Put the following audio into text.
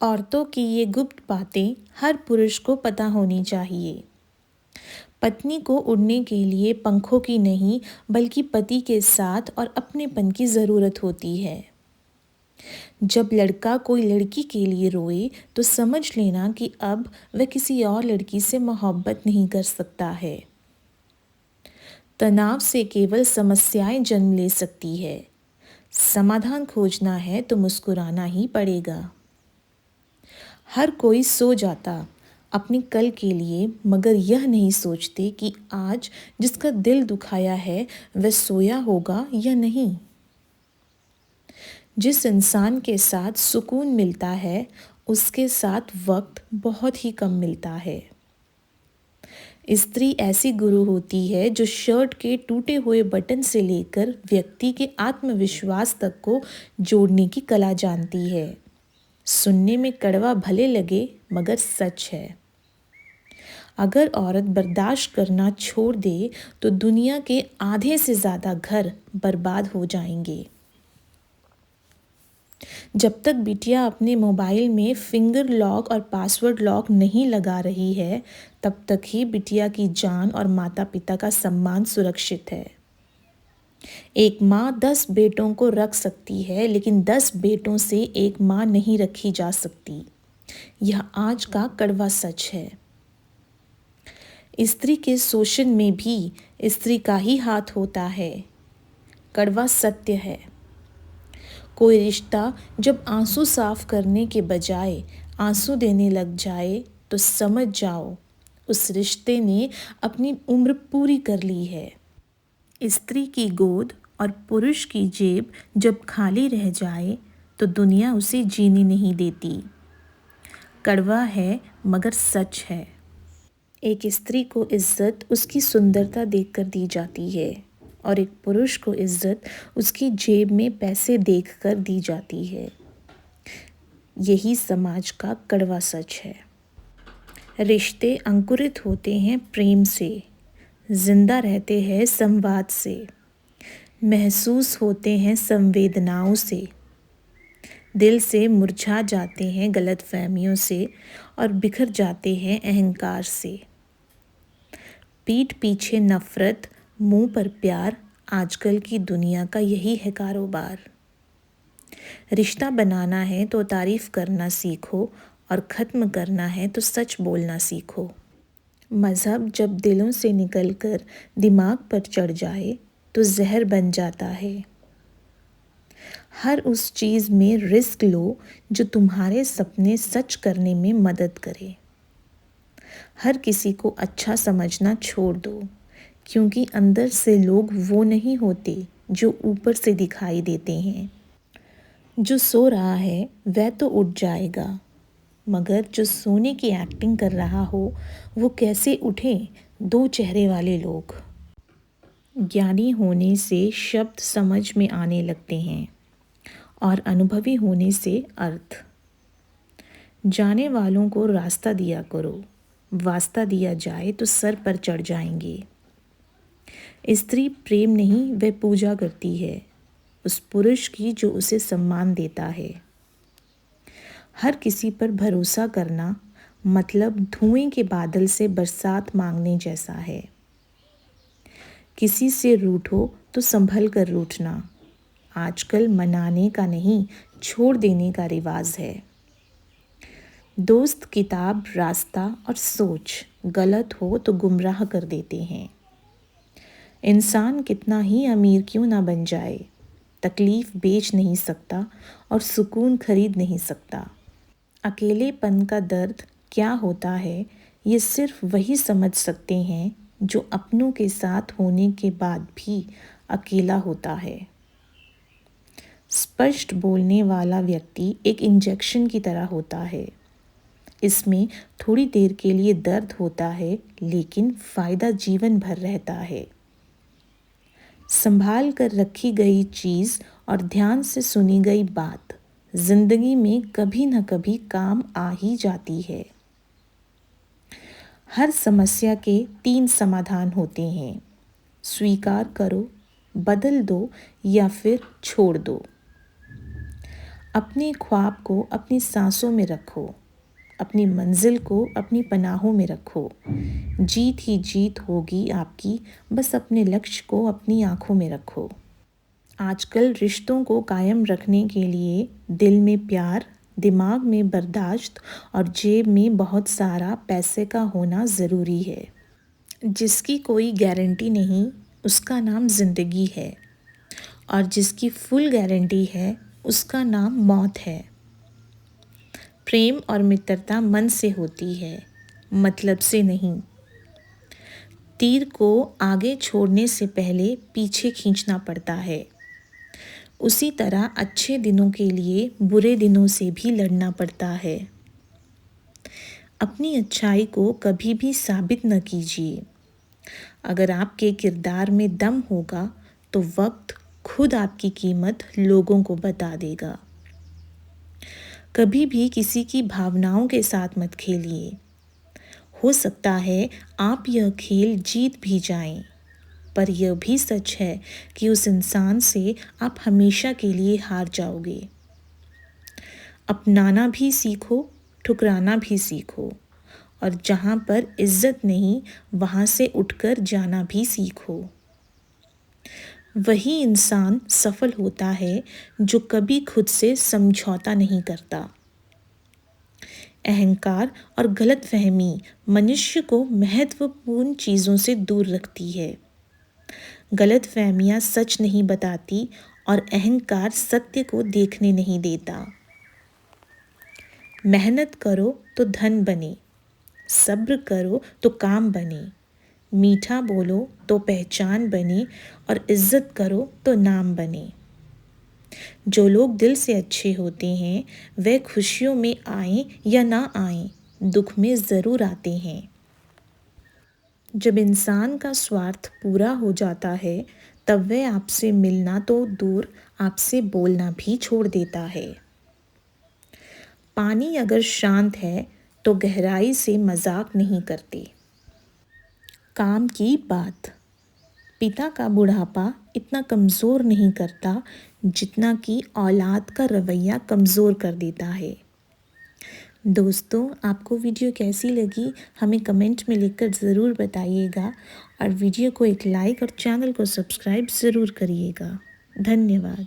औरतों की ये गुप्त बातें हर पुरुष को पता होनी चाहिए। पत्नी को उड़ने के लिए पंखों की नहीं बल्कि पति के साथ और अपनेपन की ज़रूरत होती है। जब लड़का कोई लड़की के लिए रोए तो समझ लेना कि अब वह किसी और लड़की से मोहब्बत नहीं कर सकता है। तनाव से केवल समस्याएं जन्म ले सकती है। समाधान खोजना है तो मुस्कुराना ही पड़ेगा। हर कोई सो जाता अपने कल के लिए, मगर यह नहीं सोचते कि आज जिसका दिल दुखाया है वह सोया होगा या नहीं। जिस इंसान के साथ सुकून मिलता है उसके साथ वक्त बहुत ही कम मिलता है। स्त्री ऐसी गुरु होती है जो शर्ट के टूटे हुए बटन से लेकर व्यक्ति के आत्मविश्वास तक को जोड़ने की कला जानती है। सुनने में कड़वा भले लगे मगर सच है। अगर औरत बर्दाश्त करना छोड़ दे तो दुनिया के आधे से ज़्यादा घर बर्बाद हो जाएंगे। जब तक बिटिया अपने मोबाइल में फिंगर लॉक और पासवर्ड लॉक नहीं लगा रही है तब तक ही बिटिया की जान और माता पिता का सम्मान सुरक्षित है। एक माँ 10 बेटों को रख सकती है लेकिन 10 बेटों से एक माँ नहीं रखी जा सकती। यह आज का कड़वा सच है। स्त्री के शोषण में भी स्त्री का ही हाथ होता है। कड़वा सत्य है। कोई रिश्ता जब आंसू साफ करने के बजाय आंसू देने लग जाए तो समझ जाओ उस रिश्ते ने अपनी उम्र पूरी कर ली है। स्त्री की गोद और पुरुष की जेब जब खाली रह जाए तो दुनिया उसे जीने नहीं देती। कड़वा है मगर सच है। एक स्त्री को इज्जत उसकी सुंदरता देखकर दी जाती है और एक पुरुष को इज्जत उसकी जेब में पैसे देखकर दी जाती है। यही समाज का कड़वा सच है। रिश्ते अंकुरित होते हैं प्रेम से, जिंदा रहते हैं संवाद से, महसूस होते हैं संवेदनाओं से, दिल से मुरझा जाते हैं गलतफहमियों से और बिखर जाते हैं अहंकार से। पीठ पीछे नफरत, मुंह पर प्यार, आजकल की दुनिया का यही है कारोबार। रिश्ता बनाना है तो तारीफ करना सीखो और ख़त्म करना है तो सच बोलना सीखो। मज़हब जब दिलों से निकलकर दिमाग पर चढ़ जाए तो जहर बन जाता है। हर उस चीज़ में रिस्क लो जो तुम्हारे सपने सच करने में मदद करे। हर किसी को अच्छा समझना छोड़ दो, क्योंकि अंदर से लोग वो नहीं होते जो ऊपर से दिखाई देते हैं। जो सो रहा है वह तो उठ जाएगा, मगर जो सोने की एक्टिंग कर रहा हो वो कैसे उठे। दो चेहरे वाले लोग। ज्ञानी होने से शब्द समझ में आने लगते हैं और अनुभवी होने से अर्थ। जाने वालों को रास्ता दिया करो, वास्ता दिया जाए तो सर पर चढ़ जाएंगे। स्त्री प्रेम नहीं वह पूजा करती है उस पुरुष की जो उसे सम्मान देता है। हर किसी पर भरोसा करना मतलब धुएं के बादल से बरसात मांगने जैसा है। किसी से रूठो तो संभल कर रूठना। आजकल मनाने का नहीं छोड़ देने का रिवाज है। दोस्त, किताब, रास्ता और सोच गलत हो तो गुमराह कर देते हैं। इंसान कितना ही अमीर क्यों ना बन जाए, तकलीफ बेच नहीं सकता और सुकून खरीद नहीं सकता। अकेलेपन का दर्द क्या होता है ये सिर्फ वही समझ सकते हैं जो अपनों के साथ होने के बाद भी अकेला होता है। स्पष्ट बोलने वाला व्यक्ति एक इंजेक्शन की तरह होता है। इसमें थोड़ी देर के लिए दर्द होता है लेकिन फायदा जीवन भर रहता है। संभाल कर रखी गई चीज़ और ध्यान से सुनी गई बात जिंदगी में कभी न कभी काम आ ही जाती है। हर समस्या के 3 समाधान होते हैं। स्वीकार करो, बदल दो या फिर छोड़ दो। अपने ख्वाब को अपनी सांसों में रखो, अपनी मंजिल को अपनी पनाहों में रखो। जीत ही जीत होगी आपकी, बस अपने लक्ष्य को अपनी आंखों में रखो। आजकल रिश्तों को कायम रखने के लिए दिल में प्यार, दिमाग में बर्दाश्त और जेब में बहुत सारा पैसे का होना ज़रूरी है। जिसकी कोई गारंटी नहीं, उसका नाम ज़िंदगी है, और जिसकी फुल गारंटी है, उसका नाम मौत है। प्रेम और मित्रता मन से होती है, मतलब से नहीं। तीर को आगे छोड़ने से पहले पीछे खींचना पड़ता है। उसी तरह अच्छे दिनों के लिए बुरे दिनों से भी लड़ना पड़ता है। अपनी अच्छाई को कभी भी साबित न कीजिए। अगर आपके किरदार में दम होगा तो वक्त खुद आपकी कीमत लोगों को बता देगा। कभी भी किसी की भावनाओं के साथ मत खेलिए। हो सकता है आप यह खेल जीत भी जाएं, पर यह भी सच है कि उस इंसान से आप हमेशा के लिए हार जाओगे। अपनाना भी सीखो, ठुकराना भी सीखो, और जहाँ पर इज्जत नहीं वहाँ से उठकर जाना भी सीखो। वही इंसान सफल होता है जो कभी खुद से समझौता नहीं करता। अहंकार और गलतफहमी मनुष्य को महत्वपूर्ण चीज़ों से दूर रखती है। गलतफहमियां सच नहीं बताती और अहंकार सत्य को देखने नहीं देता। मेहनत करो तो धन बने, सब्र करो तो काम बने, मीठा बोलो तो पहचान बने, और इज्जत करो तो नाम बने। जो लोग दिल से अच्छे होते हैं वे खुशियों में आए या ना आए, दुख में ज़रूर आते हैं। जब इंसान का स्वार्थ पूरा हो जाता है तब वह आपसे मिलना तो दूर, आपसे बोलना भी छोड़ देता है। पानी अगर शांत है तो गहराई से मजाक नहीं करते। काम की बात। पिता का बुढ़ापा इतना कमज़ोर नहीं करता जितना कि औलाद का रवैया कमज़ोर कर देता है। दोस्तों, आपको वीडियो कैसी लगी हमें कमेंट में लिखकर ज़रूर बताइएगा, और वीडियो को एक लाइक और चैनल को सब्सक्राइब ज़रूर करिएगा। धन्यवाद।